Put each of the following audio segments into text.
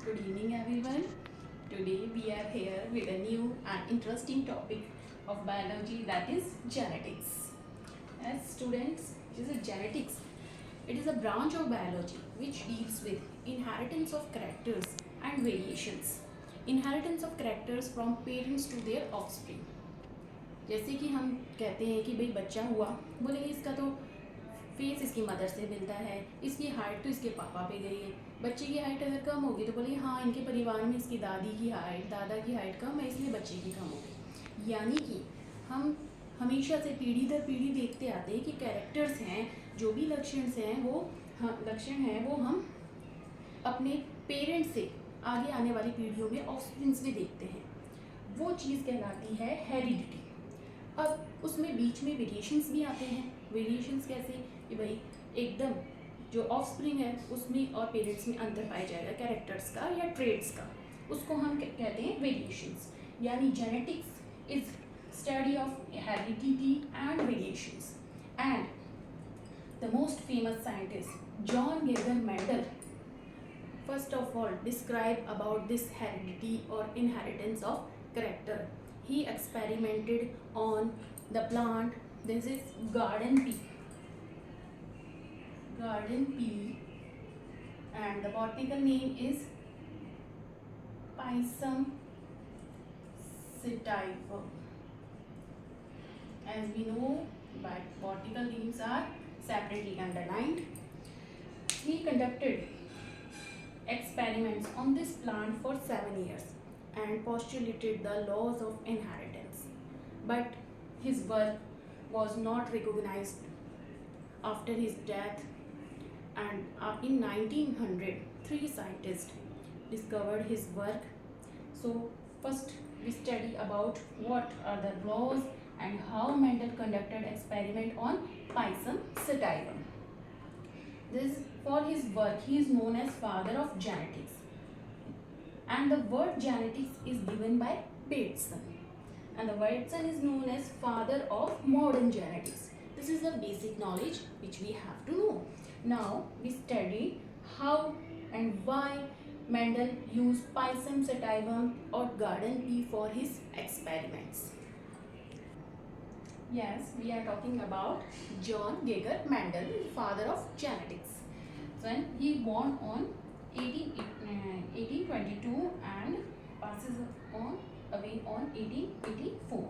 Good evening, everyone. Today we are here with a new and interesting topic of biology, that is genetics. As students, it is a genetics. It is a branch of biology which deals with inheritance of characters and variations. Inheritance of characters from parents to their offspring. जैसे कि हम कहते हैं कि भाई बच्चा हुआ, बोलेंगे इसका तो फेस इसकी मदर से मिलता है, इसकी हाइट तो इसके पापा पे गई है। बच्चे की हाइट अगर कम होगी तो बोलेंगे हाँ इनके परिवार में इसकी दादी की हाइट, दादा की हाइट कम है, इसलिए बच्चे की कम होगी। यानी कि हम हमेशा से पीढ़ी दर पीढ़ी देखते आते हैं कि कैरेक्टर्स हैं, जो भी लक्षण हैं वो हम अपने पेरेंट्स से आगे आने वाली पीढ़ियों में ऑफस्प्रिंग्स में देखते हैं। वो चीज़ कहलाती है हेरिडिटी। अब उसमें बीच में वेरिएशंस भी आते हैं। वेरिएशंस कैसे कि भाई एकदम जो ऑफस्प्रिंग है उसमें और पेरेंट्स में अंतर पाया जाएगा कैरेक्टर्स का या ट्रेड्स का, उसको हम कहते हैं वेरिएशंस। यानी genetics is study of heredity and variations. And the most famous scientist John Geiger Mendel first of all describe about this heredity or inheritance of character. He experimented on the plant. This is garden pea, and the botanical name is Pisum sativum. As we know, but botanical names are separately underlined. He conducted experiments on this plant for 7 years and postulated the laws of inheritance, but his work was not recognized after his death, and in 1900 3 scientists discovered his work. So first we study about what are the laws and how Mendel conducted experiment on Pisum sativum. This for his work he is known as father of genetics, and the word genetics is given by Bateson, and the Bateson is known as father of modern genetics. This is the basic knowledge which we have to know. Now we study how and why Mendel used Pisum sativum or garden pea for his experiments. Yes, we are talking about John Geiger Mendel, father of genetics. When he born on 1822 and passes on away on 1884.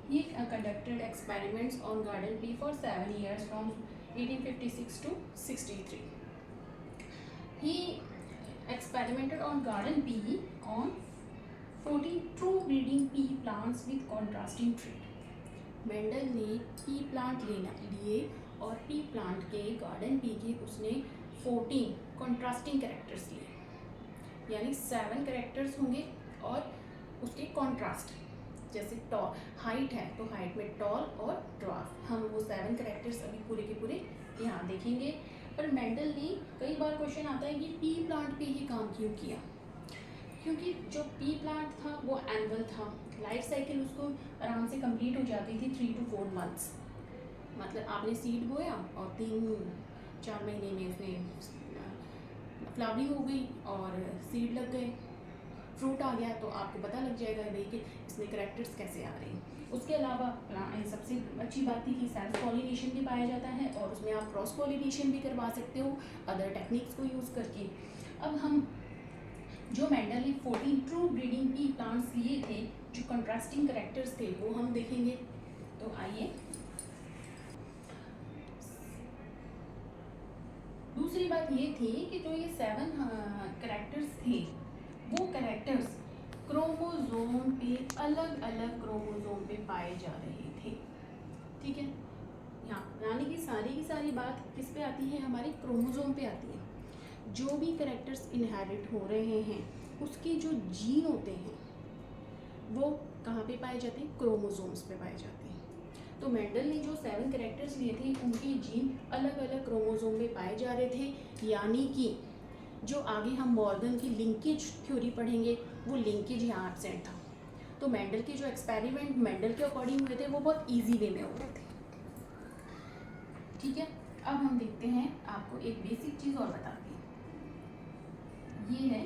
He conducted experiments on garden pea for 7 years from 1856 to 63. He experimented on garden pea on 14 true breeding pea plants with contrasting trait. Mendel ने P plant लिए और P plant के garden pea के उसने 14 contrasting characters लिए, यानी 7 characters होंगे और उसके कॉन्ट्रास्ट, जैसे टॉल हाइट है तो हाइट में टॉल और ड्वार्फ, हम वो 7 कैरेक्टर्स अभी पूरे के पूरे यहाँ देखेंगे। पर मेंडल ने कई बार क्वेश्चन आता है कि पी प्लांट पे ही काम क्यों किया, क्योंकि जो पी प्लांट था वो एनुअल था, लाइफ साइकिल उसको आराम से कंप्लीट हो जाती थी 3 to 4 months। मतलब आपने सीड बोया और 3-4 महीने में उसमें फ्लावरिंग हो गई और सीड लग गए, फ्रूट आ गया, तो आपको पता लग जाएगा भाई कि इसमें करैक्टर्स कैसे आ रहे हैं। उसके अलावा सबसे अच्छी बात थी कि सेल्फ पॉलिनेशन भी पाया जाता है और उसमें आप क्रॉस पॉलिनेशन भी करवा सकते हो अदर टेक्निक्स को यूज़ करके। अब हम जो मेंडल ने 14 ट्रू ब्रीडिंग पी प्लांट्स लिए थे, जो कंट्रास्टिंग कैरेक्टर्स थे, वो हम देखेंगे। तो आइए, दूसरी बात ये थी कि जो ये 7 कैरेक्टर्स थे, वो कैरेक्टर्स क्रोमोजोम पे अलग अलग क्रोमोजोम पे पाए जा रहे थे। ठीक है, यहाँ यानी कि की सारी बात किस पे आती है, हमारे क्रोमोजोम पे आती है। जो भी कैरेक्टर्स इनहेरिट हो रहे हैं उसके जो जीन होते हैं वो कहाँ पे पाए जाते हैं, क्रोमोसोम्स पे पाए जाते हैं। तो मेंडल ने जो 7 कैरेक्टर्स लिए थे उनके जीन अलग अलग क्रोमोसोम में पाए जा रहे थे, यानी कि जो आगे हम मॉर्गन की लिंकेज थ्योरी पढ़ेंगे वो लिंकेज यहाँ एब्सेंट था। तो मेंडल के जो एक्सपेरिमेंट मेंडल के अकॉर्डिंग हुए थे वो बहुत ईजी वे में हो रहे थे। ठीक है, अब हम देखते हैं, आपको एक बेसिक चीज़ और बताते हैं। ये है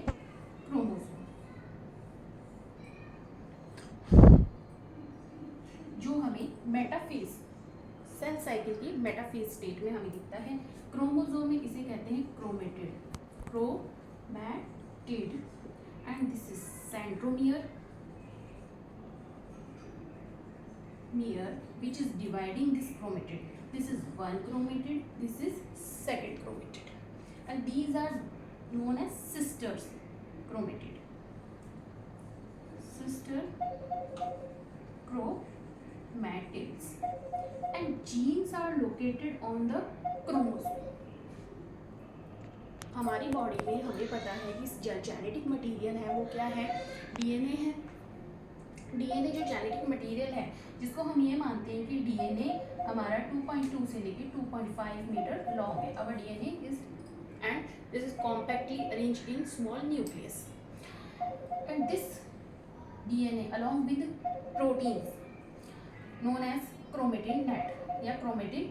साइकिल की मेटाफेज स्टेट में हमें दिखता है। क्रोमोसोम में इसे कहते हैं chromatid, chromatid, and this is centromere which is dividing this chromatid. This is one chromatid, this is second chromatid, and these are known as sisters chromatid, sister chromatids, and genes are located on the chromosome. हमारी body में हमें पता है कि genetic material है वो क्या है, डीएनए है। डीएनए जो जेनेटिक मटेरियल है, जिसको हम ये मानते हैं कि डीएनए हमारा 2.2 से लेकर 2.5 मीटर लॉन्ग है। Our DNA is and this is compactly arranged in small nucleus, and this DNA along with proteins known as chromatin net या chromatin,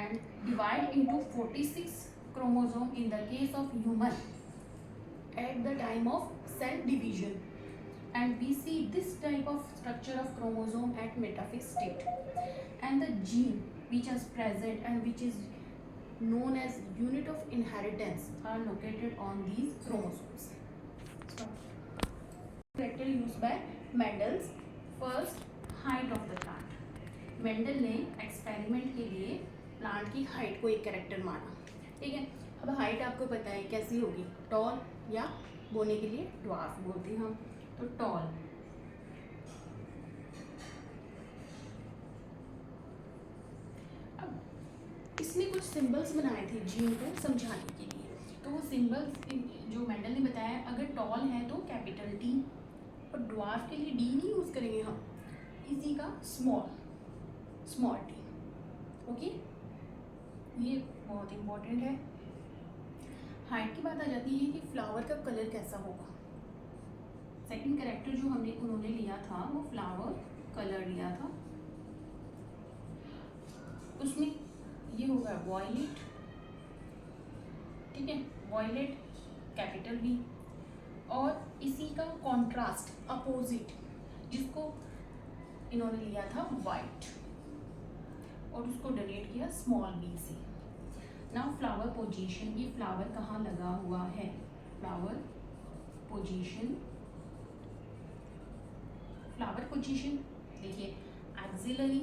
and divide into 46 chromosome in the case of human at the time of cell division, and we see this type of structure of chromosome at metaphase state, and the gene which is present and which is known as unit of inheritance are located on these chromosomes. Character used by Mendel's first height of the plant. Mendel ने experiment के लिए plant की height को एक character माना, ठीक है। अब हाइट आपको पता है कैसी होगी, टॉल या बोलने के लिए ड्वार्फ बोलते हैं हम, तो टॉल। अब इसने कुछ सिंबल्स बनाए थे जीन को समझाने के लिए, तो वो सिंबल्स जो मेंडल ने बताया, अगर टॉल है तो कैपिटल टी, और ड्वार्फ के लिए डी नहीं यूज़ करेंगे हम, इसी का स्मॉल टी, ओके। ये बहुत इम्पोर्टेंट है। हाइट की बात आ जाती है कि फ्लावर का कलर कैसा होगा। सेकंड कैरेक्टर जो उन्होंने लिया था वो फ्लावर कलर लिया था, उसमें ये होगा वॉयलेट, ठीक है, वॉयलेट कैपिटल वी, और इसी का कॉन्ट्रास्ट अपोजिट जिसको इन्होंने लिया था वाइट, और उसको डोनेट किया स्मॉल बी से। नाउ फ्लावर पोजीशन, ये फ्लावर कहाँ लगा हुआ है, फ्लावर पोजीशन देखिए एक्सिलरी,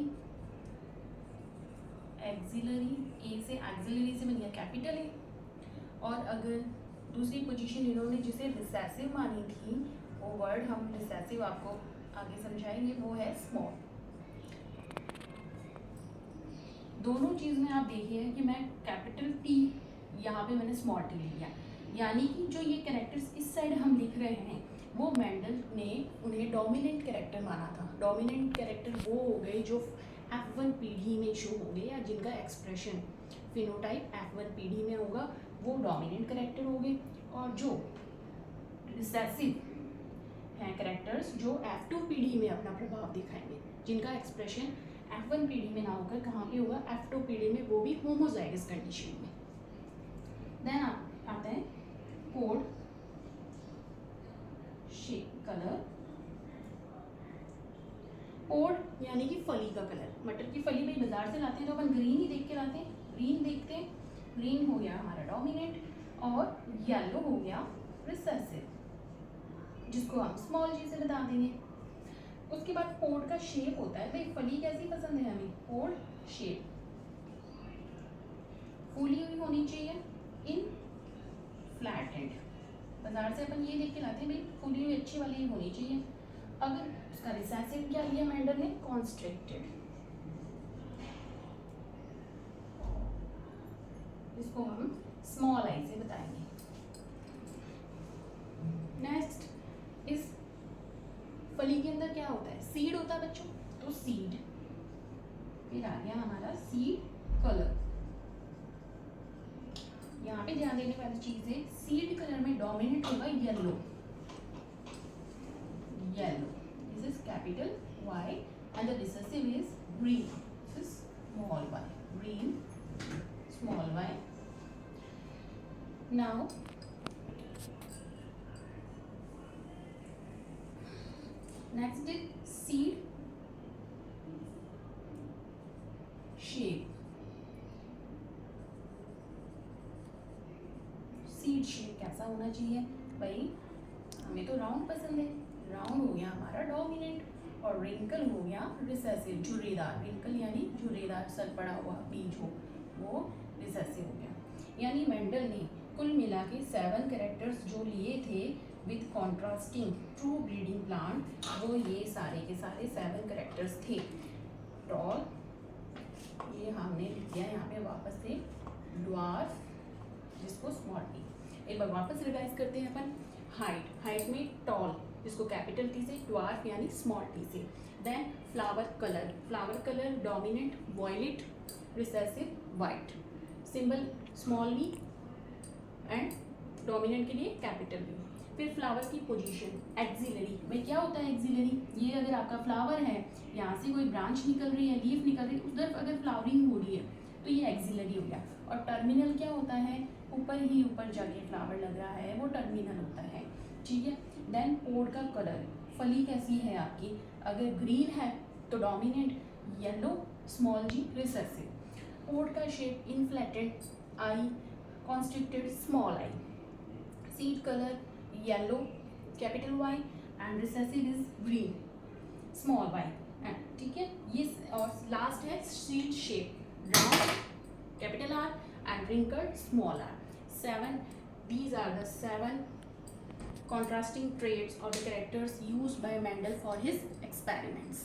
ए से एक्सिलरी से बन गया कैपिटल ए, और अगर दूसरी पोजीशन इन्होंने जिसे रिसेसिव मानी थी, वो वर्ड हम रिसेसिव आपको आगे समझाएंगे, वो है स्मॉल। दोनों चीज़ में आप देखिए कि मैं कैपिटल टी, यहाँ पे मैंने स्मॉल टी लिया, यानी कि जो ये कैरेक्टर्स इस साइड हम लिख रहे हैं वो मेंडल ने उन्हें डोमिनेंट कैरेक्टर माना था। डोमिनेंट कैरेक्टर वो हो गए जो F1 पीढ़ी में शो होंगे, या जिनका एक्सप्रेशन फिनोटाइप F1 पीढ़ी में होगा, वो डोमिनेंट कैरेक्टर हो गए, और जो रिसेसिव हैं कैरेक्टर्स जो F2 पीढ़ी में अपना प्रभाव दिखाएंगे, जिनका एक्सप्रेशन F1 पीढ़ी में ना होकर कहाँ पे होगा, F2 पीढ़ी में, वो भी होमोजाइगस कंडीशन में। देन आता है कोड, शेप, कलर। कोड यानी कि फली का कलर, मटर की फली भाई बाजार से लाते हैं तो अपन ग्रीन ही देख के लाते हैं, ग्रीन देखते हैं, ग्रीन हो गया हमारा डोमिनेंट, और येलो हो गया रिसेसिव, जिसको हम स्मॉल जी से बता देंगे। उसके बाद पोड का शेप होता है, भाई फली कैसी पसंद है हमें, पोड शेप, फूली हुई होनी चाहिए, इन फ्लैट हेड। बाजार से अपन ये देख के लाते हैं, भाई फूली हुई अच्छी वाली होनी चाहिए। अगर उसका रिसेसिव क्या लिया मेंडल ने, कॉन्स्ट्रिक्टेड, इसको हम स्मॉल आई से बताएंगे। नेक्स्ट इस फली के अंदर क्या होता है, सीड होता है बच्चों, तो सीड, फिर आ गया हमारा सीड कलर। यहाँ पे ध्यान देने वाली चीज है, सीड कलर में डोमिनेंट होगा yellow, this is capital Y, and the recessive is green, this is small y, green small y. Now next is seed shape. होना चाहिए भाई, हमें तो राउंड पसंद है, राउंड हो गया हमारा डोमिनेंट और रिंकल हो गया रिसेसिव, झुर्रीदार, रिंकल यानी झुर्रीदार सर पड़ा हुआ बीज हो वो रिसेसिव हो गया। यानी मेंडल ने कुल मिला के 7 कैरेक्टर्स जो लिए थे with contrasting true breeding plant, वो ये सारे के सारे 7 कैरेक्टर्स थे। टॉल, ये हमने लिख दिया यहाँ पे वापस से, ड्वार्फ जिसको स्मॉल टी, एक बार वापस रिवाइज करते हैं अपन। हाइट, हाइट में टॉल जिसको कैपिटल टी से, ड्वार्फ यानी स्मॉल टी से। Then flower colour, flower colour dominant violet, recessive white, symbol small V and dominant के लिए कैपिटल वी। फिर फ्लावर की पोजीशन, एक्सिलरी में क्या होता है एक्सिलरी, ये अगर आपका फ्लावर है, यहाँ से कोई ब्रांच निकल रही है, लीफ निकल रही है, उधर अगर फ्लावरिंग हो रही है तो ये एक्सिलरी हो गया। और टर्मिनल क्या होता है, ऊपर ही ऊपर जाके फ्लावर लग रहा है वो टर्मिनल होता है, ठीक है। देन पोड का कलर, फली कैसी है आपकी, अगर ग्रीन है तो dominant, yellow small G recessive. Pod का shape inflated, I constricted small I. Seed colour yellow capital Y and recessive is green small Y, ठीक है ये। और लास्ट है seed shape, round capital R and wrinkled small r. 7, these are the 7 contrasting traits of the characters used by Mendel for his experiments.